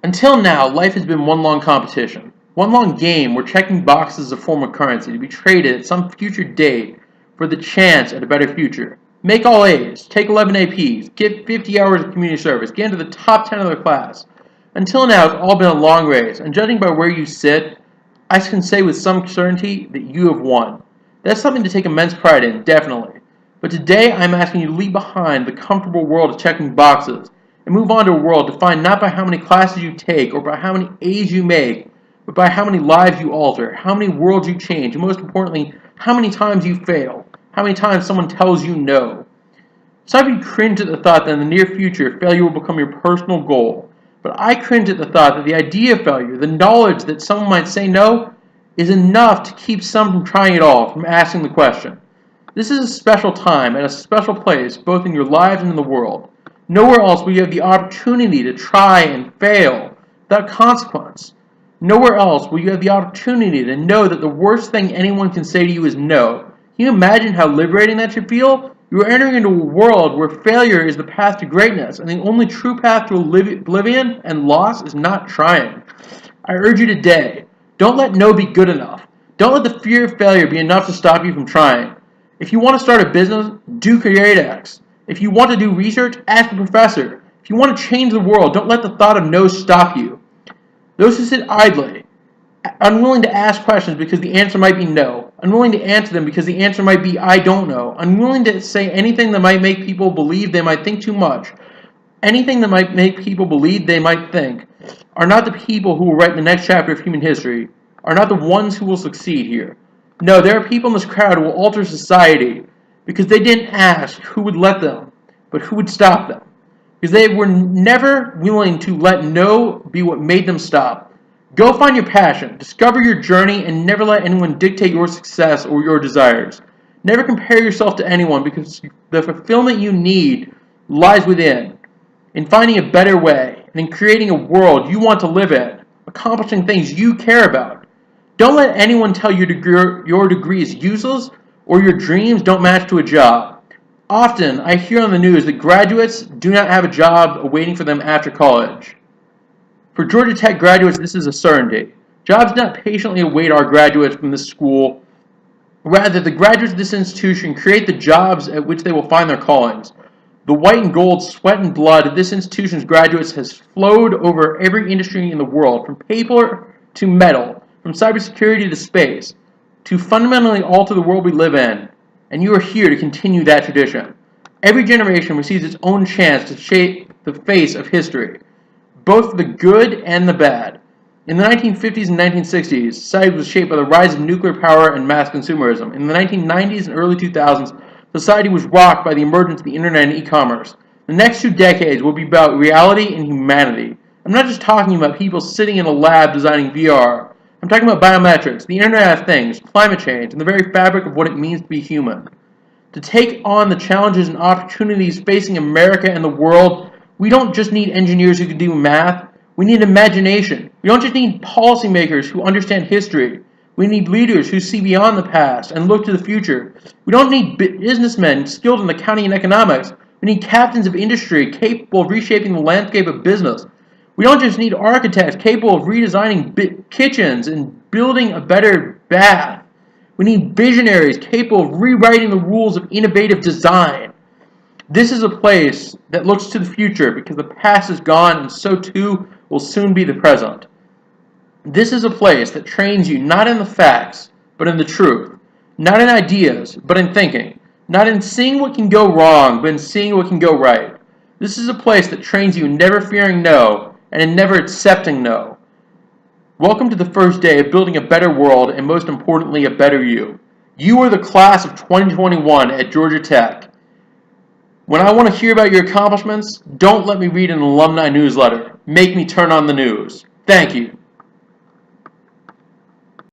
Until now, life has been one long competition, one long game where checking boxes is a form of currency to be traded at some future date for the chance at a better future. Make all A's, take 11 APs, get 50 hours of community service, get into the top 10 of their class. Until now, it's all been a long race, and judging by where you sit, I can say with some certainty that you have won. That's something to take immense pride in, definitely. But today, I'm asking you to leave behind the comfortable world of checking boxes and move on to a world defined not by how many classes you take or by how many A's you make, but by how many lives you alter, how many worlds you change, and most importantly, how many times you fail, how many times someone tells you no. Some of you cringe at the thought that in the near future, failure will become your personal goal. But I cringe at the thought that the idea of failure, the knowledge that someone might say no, is enough to keep some from trying at all, from asking the question. This is a special time and a special place, both in your lives and in the world. Nowhere else will you have the opportunity to try and fail without consequence. Nowhere else will you have the opportunity to know that the worst thing anyone can say to you is no. Can you imagine how liberating that should feel? You are entering into a world where failure is the path to greatness, and the only true path to oblivion and loss is not trying. I urge you today, don't let no be good enough. Don't let the fear of failure be enough to stop you from trying. If you want to start a business, do CreateX. If you want to do research, ask a professor. If you want to change the world, don't let the thought of no stop you. Those who sit idly, unwilling to ask questions because the answer might be no, unwilling to answer them because the answer might be I don't know, unwilling to say anything that might make people believe they might think too much, anything that might make people believe they might think, are not the people who will write the next chapter of human history, are not the ones who will succeed here. No, there are people in this crowd who will alter society because they didn't ask who would let them, but who would stop them. Because they were never willing to let no be what made them stop. Go find your passion, discover your journey, and never let anyone dictate your success or your desires. Never compare yourself to anyone because the fulfillment you need lies within, in finding a better way, and in creating a world you want to live in, accomplishing things you care about. Don't let anyone tell you your degree is useless or your dreams don't match to a job. Often, I hear on the news that graduates do not have a job awaiting for them after college. For Georgia Tech graduates, this is a certainty. Jobs do not patiently await our graduates from this school. Rather, the graduates of this institution create the jobs at which they will find their callings. The white and gold sweat and blood of this institution's graduates has flowed over every industry in the world, from paper to metal, from cybersecurity to space, to fundamentally alter the world we live in. And you are here to continue that tradition. Every generation receives its own chance to shape the face of history, both the good and the bad. In the 1950s and 1960s, society was shaped by the rise of nuclear power and mass consumerism. In the 1990s and early 2000s, society was rocked by the emergence of the internet and e-commerce. The next 2 decades will be about reality and humanity. I'm not just talking about people sitting in a lab designing VR. I'm talking about biometrics, the Internet of Things, climate change, and the very fabric of what it means to be human. To take on the challenges and opportunities facing America and the world, we don't just need engineers who can do math. We need imagination. We don't just need policymakers who understand history. We need leaders who see beyond the past and look to the future. We don't need businessmen skilled in accounting and economics. We need captains of industry capable of reshaping the landscape of business. We don't just need architects capable of redesigning kitchens and building a better bath. We need visionaries capable of rewriting the rules of innovative design. This is a place that looks to the future because the past is gone and so too will soon be the present. This is a place that trains you not in the facts, but in the truth. Not in ideas, but in thinking. Not in seeing what can go wrong, but in seeing what can go right. This is a place that trains you in never fearing no, and in never accepting no. Welcome to the first day of building a better world, and most importantly, a better you. You are the class of 2021 at Georgia Tech. When I want to hear about your accomplishments, don't let me read an alumni newsletter. Make me turn on the news. Thank you.